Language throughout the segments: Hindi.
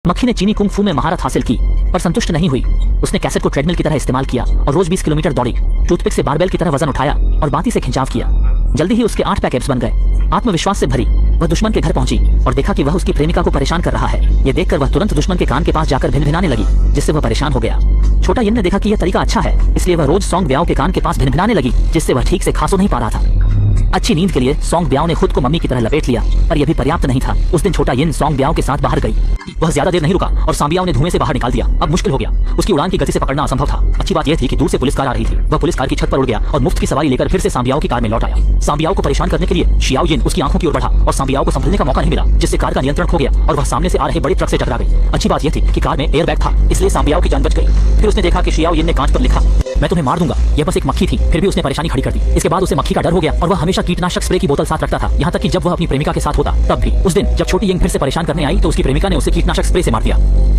मक्खी ने चीनी कुंग फू में महारत हासिल की पर संतुष्ट नहीं हुई। उसने कैसेट को ट्रेडमिल की तरह इस्तेमाल किया और रोज 20 किलोमीटर दौड़ी। टूथपिक से बारबेल की तरह वजन उठाया और बाती से खिंचाव किया। जल्दी ही उसके 8 पैक एब्स बन गए। आत्मविश्वास से भरी वह दुश्मन के घर पहुंची और देखा कि वह उसकी प्रेमिका को परेशान कर रहा है। ये देखकर वह तुरंत दुश्मन के कान के पास जाकर भिनभिनाने लगी, जिससे वह परेशान हो गया। छोटा यिन ने देखा कि यह तरीका अच्छा है, इसलिए वह रोज सॉन्ग ब्याओ के कान के पास भिनभिनाने लगी, जिससे वह ठीक से खांसो नहीं पा रहा था। अच्छी नींद के लिए सॉन्ग ब्याओ ने खुद को मम्मी की तरह लपेट लिया, पर यह भी पर्याप्त नहीं था। उस दिन छोटा यिन सॉन्ग ब्याओ के साथ बाहर गई। वह ज्यादा देर नहीं रुका और सांबियाओ ने धुएं से बाहर निकाल दिया। अब मुश्किल हो गया, उसकी उड़ान की गति से पकड़ना असंभव था। अच्छी बात यह थी कि दूर से पुलिस कार आ रही थी। वह पुलिस कार की छत पर उड़ गया और मुफ्त की सवारी लेकर फिर से सांबियाओ की कार में लौट आया। सांबियाओ को परेशान करने के लिए शियाओ यिन उसकी आंखों की ओर बढ़ा और सांबियाओ को संभलने का मौका नहीं मिला, जिससे कार का नियंत्रण खो गया और वह सामने से आ रहे बड़े ट्रक से टकरा गई। अच्छी बात यह थी कि कार में एयर बैग था, इसलिए सांबियाओ की जान बच गई। फिर उसने देखा कि शियाओ यिन ने कांच पर लिखा, मैं तुम्हें मार दूंगा। यह बस एक मक्खी थी, फिर भी उसने परेशानी खड़ी कर दी। इसके बाद उसे मक्खी का डर हो गया और वह हमेशा कीटनाशक स्प्रे की बोतल साथ रखता था, यहाँ तक कि जब वह अपनी प्रेमिका के साथ होता तब भी। उस दिन जब छोटी यिंग फिर से परेशान करने आई तो उसकी प्रेमिका ने उसे कीटनाशक स्प्रे से मार दिया।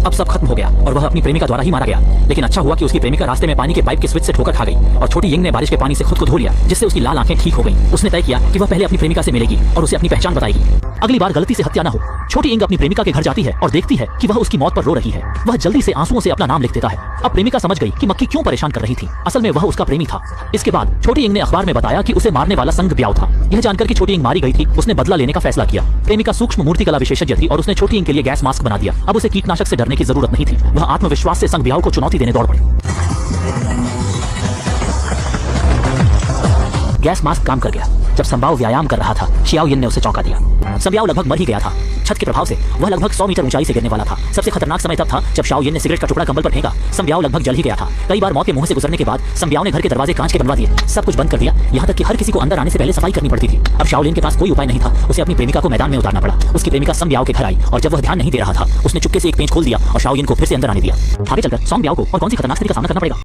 अब सब खत्म हो गया और वह अपनी प्रेमिका द्वारा ही मारा गया। लेकिन अच्छा हुआ कि उसकी प्रेमिका रास्ते में पानी के पाइप के स्विच से ठोकर खा गई और छोटी यिंग ने बारिश के पानी से खुद को धो लिया, जिससे उसकी लाल आंखें ठीक हो गईं। उसने तय किया कि वह पहले अपनी प्रेमिका से मिलेगी और उसे अपनी पहचान बताएगी। अगली बार गलती से हत्या न हो। छोटी यिंग अपनी प्रेमिका के घर जाती है और देखती है कि वह उसकी मौत पर रो रही है। वह जल्दी से आंसुओं से अपना नाम लिख देता है। अब प्रेमिका समझ गई कि मक्खी क्यों परेशान कर रही थी। असल में वह उसका प्रेमी था। इसके बाद छोटी यिंग ने अखबार में बताया कि उसे मारने वाला संग ब्याओ था। यह जानकर कि छोटी यिंग मारी गई थी, उसने बदला लेने का फैसला किया। प्रेमिका सूक्ष्म मूर्तिकला विशेषज्ञ थी और उसने छोटी यिंग के लिए गैस मास्क बना दिया। अब उसे कीटनाशक से डरने की जरूरत नहीं थी। वह आत्मविश्वास से संग ब्याओ को चुनौती देने दौड़ पड़ी। गैस मास्क काम कर गया। जब संबाओ व्यायाम कर रहा था, शियाओ यिन ने उसे चौंका दिया। संबियाओ लगभग मर ही गया था। छत के प्रभाव से वह लगभग 100 मीटर ऊंचाई से गिरने वाला था। सबसे खतरनाक समय तब था जब शाओ यिन ने सिगरेट का टुकड़ा कंबल पर फेंका। संबियाओ लगभग जल ही गया था। कई बार मौत के मुंह से गुजरने के बाद संबियाओ ने घर के दरवाजे कांच के बनवा दिए, सब कुछ बंद कर दिया, यहाँ तक कि हर किसी को अंदर आने से पहले सफाई करनी पड़ती थी। अब शाओ यिन के पास कोई उपाय नहीं था। उसे अपनी प्रेमिका को मैदान में उतारना पड़ा। उसकी प्रेमिका संबियाओ के घर आई और जब वह ध्यान नहीं दे रहा था, उसने चुपके से एक पेंच खोल दिया और शाओ यिन को फिर से अंदर आने दिया। आगे चलकर संबियाओ को और कौन सी खतरनाक स्थिति का सामना करना पड़ेगा।